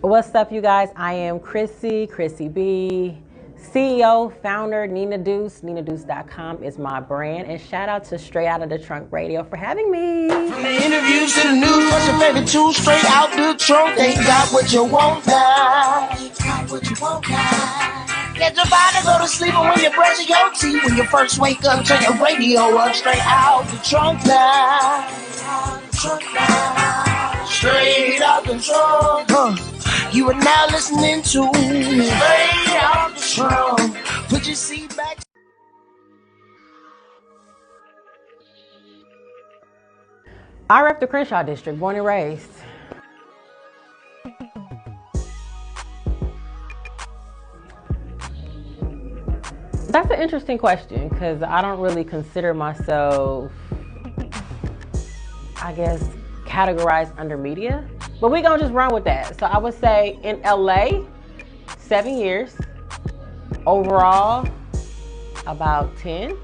What's up, you guys? I am Khrissy B, CEO, founder, Deuce. NinaDeuce.com is my brand. And shout out to Straight Out of the Trunk Radio for having me. From the interviews to the news, what's your favorite two? Straight out the trunk, they got what you want now. Get your body, go to sleep, and when you brush your teeth, when you first wake up, turn your radio up. Straight out the trunk now. Straight out the trunk. You are now listening to Straight Out the Trunk. Put your seat back. I rep the Crenshaw district, born and raised. That's an interesting question because I don't really consider myself, I guess, categorized under media. But we're going to just run with that. So I would say in LA, 7 years. Overall, about 10.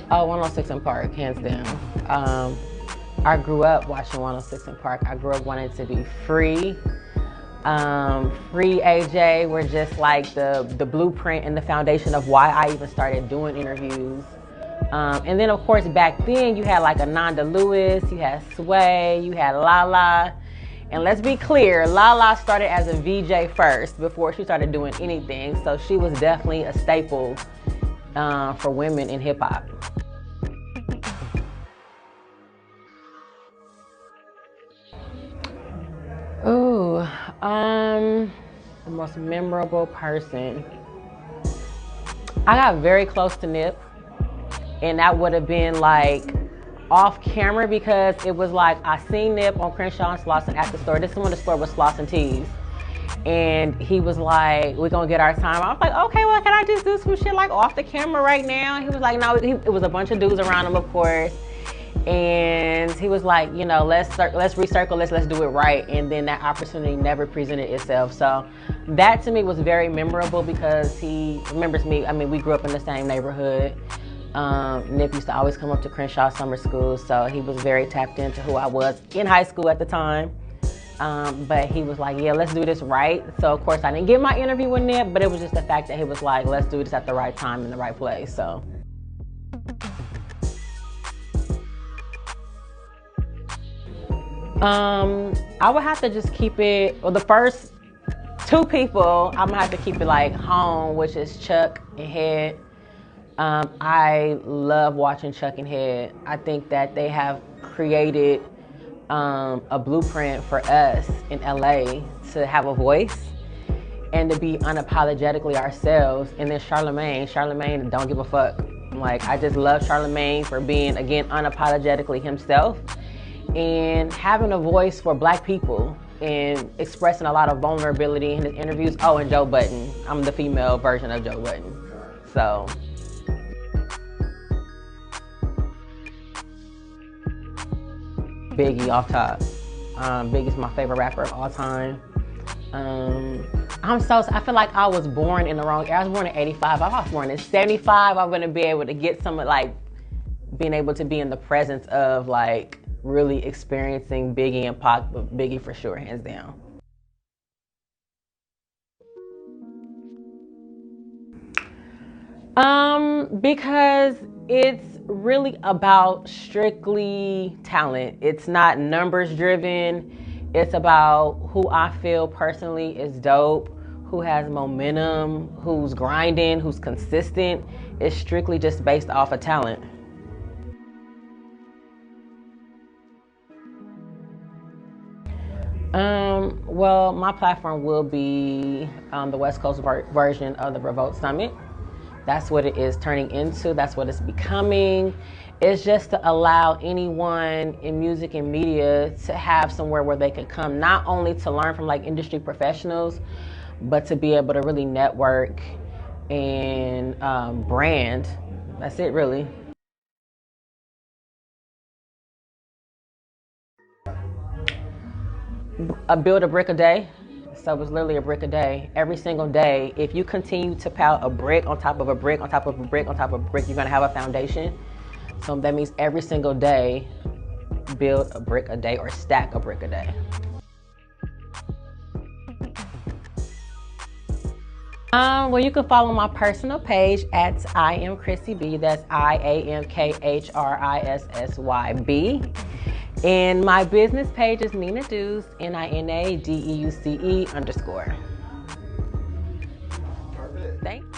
Oh, 106 in Park, hands down. I grew up watching 106 in Park. I grew up wanting to be free. Free AJ were just like the blueprint and the foundation of why I even started doing interviews. And then, of course, back then you had like Ananda Lewis, you had Sway, you had Lala. And let's be clear, Lala started as a VJ first before she started doing anything. So she was definitely a staple for women in hip hop. Ooh, the most memorable person. I got very close to Nip. And that would have been like off camera because it was like I seen Nip on Crenshaw and Slauson at the store. This is when the store was Slauson Tees. And he was like, we're going to get our time. I was like, okay, well, can I just do some shit like off the camera right now? And he was like, no, it was a bunch of dudes around him, of course. And he was like, you know, let's recircle, let's do it right. And then that opportunity never presented itself. So that to me was very memorable because he remembers me. I mean, we grew up in the same neighborhood. Nip used to always come up to Crenshaw Summer School, so he was very tapped into who I was in high school at the time. But he was like, yeah, let's do this right. So of course I didn't get my interview with Nip, but it was just the fact that he was like, let's do this at the right time in the right place. So. I would have to just keep it, well, the first two people, I'm gonna have to keep it like home, which is Chuck and Head. I love watching Chuck and Head. I think that they have created a blueprint for us in LA to have a voice and to be unapologetically ourselves. And then Charlemagne don't give a fuck. Like, I just love Charlemagne for being, again, unapologetically himself and having a voice for Black people and expressing a lot of vulnerability in his interviews. Oh, and Joe Budden. I'm the female version of Joe Budden. So. Biggie off top. Biggie's my favorite rapper of all time. I feel like I was born in the wrong era. I was born in 85. If I was born in 75, I'm gonna be able to get some, like, being able to be in the presence of, like, really experiencing Biggie and Pac, but Biggie for sure, hands down. Because it's really about strictly talent. It's not numbers driven. It's about who I feel personally is dope, who has momentum, who's grinding, who's consistent. It's strictly just based off of talent. Well, my platform will be the West Coast version of the Revolt Summit. That's what it is turning into. That's what it's becoming. It's just to allow anyone in music and media to have somewhere where they can come, not only to learn from like industry professionals, but to be able to really network and brand. That's it, really. Build a brick a day. So it's literally a brick a day. Every single day, if you continue to pile a brick on top of a brick on top of a brick on top of a brick, you're gonna have a foundation. So that means every single day, build a brick a day or stack a brick a day. Well, you can follow my personal page at I am Khrissy B. That's IAMKHRISSYB. And my business page is Nina Deuce, NINADEUCE_. Perfect. Thanks.